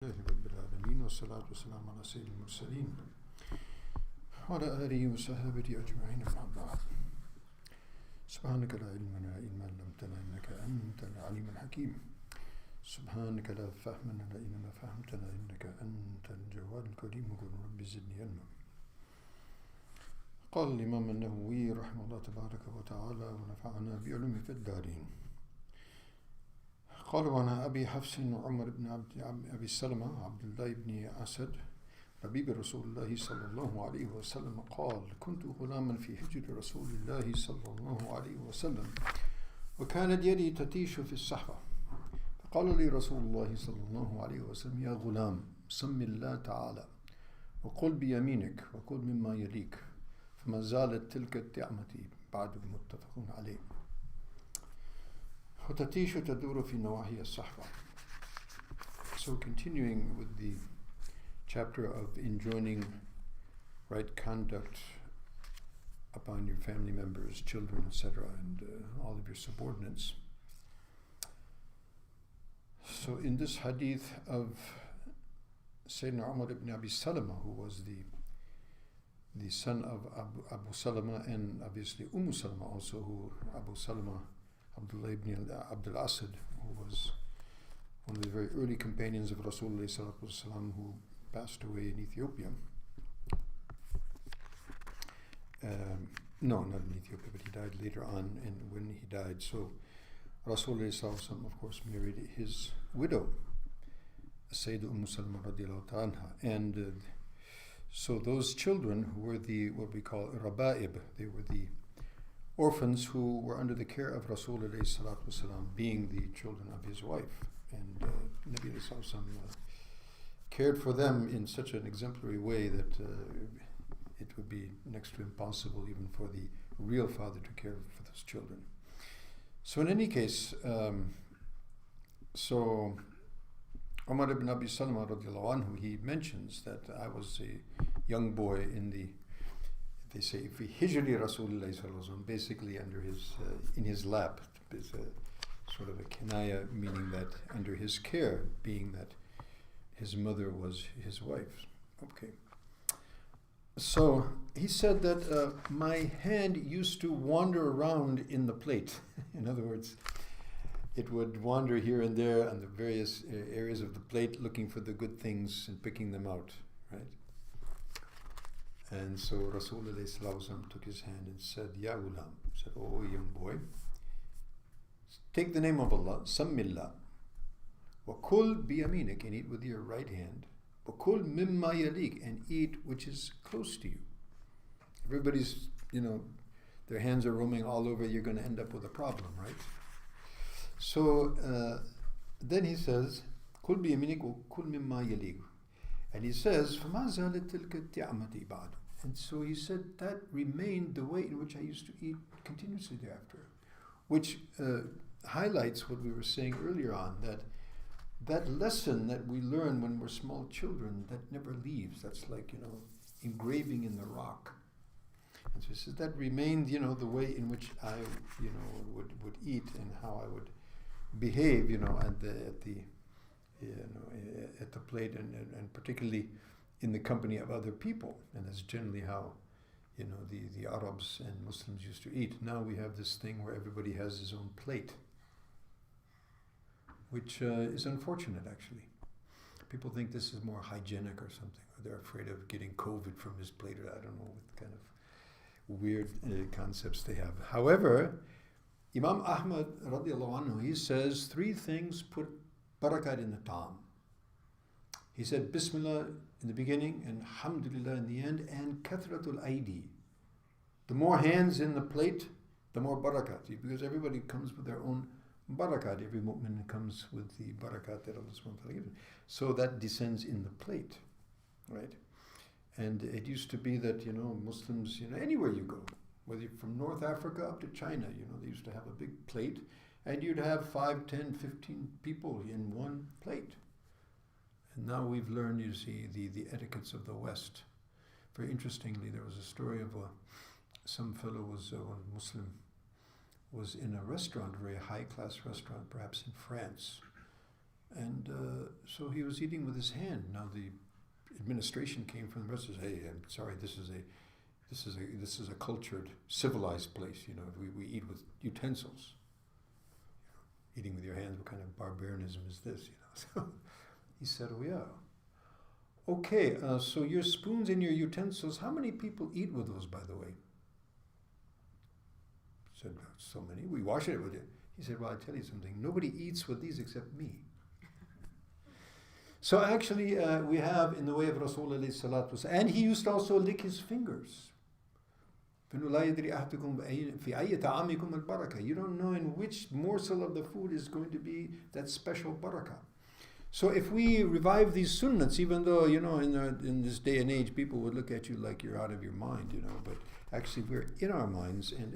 لله رب العالمين والصلاة والسلام على سيد المرسلين وعلى آله وصحبه أجمعين أما بعد. سبحانك لا علم لنا إلا ما علمتنا إنك أنت العليم الحكيم. سبحانك لا فهم لنا إلا ما فهمتنا إنك أنت الجواد الكريم. وقل رب زدني علما. قال الإمام النووي رحمه الله تبارك وتعالى ونفعنا بعلومه في الدارين. قال وعن أبي حفص عمر بن أبي سلمة عبد الله بن أسد ربيب رسول الله صلى الله عليه وسلم قال كنت غلاما في حجر رسول الله صلى الله عليه وسلم وكانت يدي تتيش في الصحفة فقال لي رسول الله صلى الله عليه وسلم يا غلام سم الله تعالى وقل بيمينك وكل مما يليك فما زالت تلك التعمة بعد متفق عليه. وتتيش تدور في نواحي الصحفة. So continuing with the chapter of enjoining right conduct upon your family members, children, etc., and all of your subordinates. So in this hadith of Sayyidina Umar ibn Abi Salama, who was the son of Abu Salama and obviously Salama also, who Abu Salama Abdullah ibn Abdul Asad, who was one of the very early companions of Rasulullah sallallahu alaihi wasallam, who passed away in Ethiopia. No, not in Ethiopia, but he died later on. And when he died, so Rasulullah sallallahu alaihi wasallam, of course, married his widow, Sayyidah Salama radiallahu ta'ala. And so those children who were what we call Raba'ib, they were the orphans who were under the care of Rasulullah sallallahu alaihi wasallam, being the children of his wife. And Nabi sallallahu alaihi wasallam cared for them in such an exemplary way that it would be next to impossible even for the real father to care for those children. So in any case, so Umar ibn Abi Salama radiallahu anhu, he mentions that I was a young boy in the, they say, fi hijri Rasulullah sallallahu alaihi wasallam, basically under his, in his lap. It's a sort of a kinaya, meaning that under his care, being that his mother was his wife. Okay. So he said that my hand used to wander around in the plate. In other words, it would wander here and there on the various areas of the plate, looking for the good things and picking them out, right? And so Rasulullah took his hand and said, Ya Ulam, said, oh young boy, take the name of Allah, Sammillah, wa kul biyaminik, and eat with your right hand, wa kul mimma yalik, and eat which is close to you. Everybody's, their hands are roaming all over, you're going to end up with a problem, right? So then he says, kul biyaminik wa kul mimma yalik. And he says, فَمَا زَالَتْ تِلْكَ التِّعْمَةِ بَعْدُ. And so he said that remained the way in which I used to eat continuously thereafter, which highlights what we were saying earlier on, that lesson that we learn when we're small children that never leaves. That's like, engraving in the rock. And so he says that remained, the way in which I, would eat and how I would behave, at the plate, and particularly in the company of other people. And that's generally how, the Arabs and Muslims used to eat. Now we have this thing where everybody has his own plate, which is unfortunate, actually. People think this is more hygienic or something, or they're afraid of getting COVID from his plate, or I don't know what kind of weird concepts they have. However, Imam Ahmad radiallahu anhu, he says 3 things put barakat in the ta'am. He said Bismillah in the beginning and Alhamdulillah in the end, and kathratul aidi. The more hands in the plate, the more barakat, because everybody comes with their own barakat. Every mu'min comes with the barakat that Allah subhanahu wa ta'ala gives. So that descends in the plate, right? And it used to be that, Muslims, anywhere you go, whether you're from North Africa up to China, they used to have a big plate, and you'd have 5, 10, 15 people in one plate. And now we've learned, you see, the etiquettes of the West. Very interestingly, there was a story of some fellow was one Muslim was in a restaurant, a very high-class restaurant, perhaps in France, And so he was eating with his hand. Now the administration came from the rest and said, "Hey, I'm sorry, this is a cultured, civilized place. You know, we eat with utensils. Eating with your hands, what kind of barbarianism is this? You know." So he said, "Oh yeah. Okay, so your spoons and your utensils, how many people eat with those, by the way?" He said, "So many. We wash it with it." He said, "Well, I tell you something. Nobody eats with these except me." So actually, we have in the way of Rasul alayhi salatu wasalam, and he used to also lick his fingers. You don't know in which morsel of the food is going to be that special barakah. So if we revive these sunnats, even though, you know, in this day and age, people would look at you like you're out of your mind, you know, but actually we're in our minds, and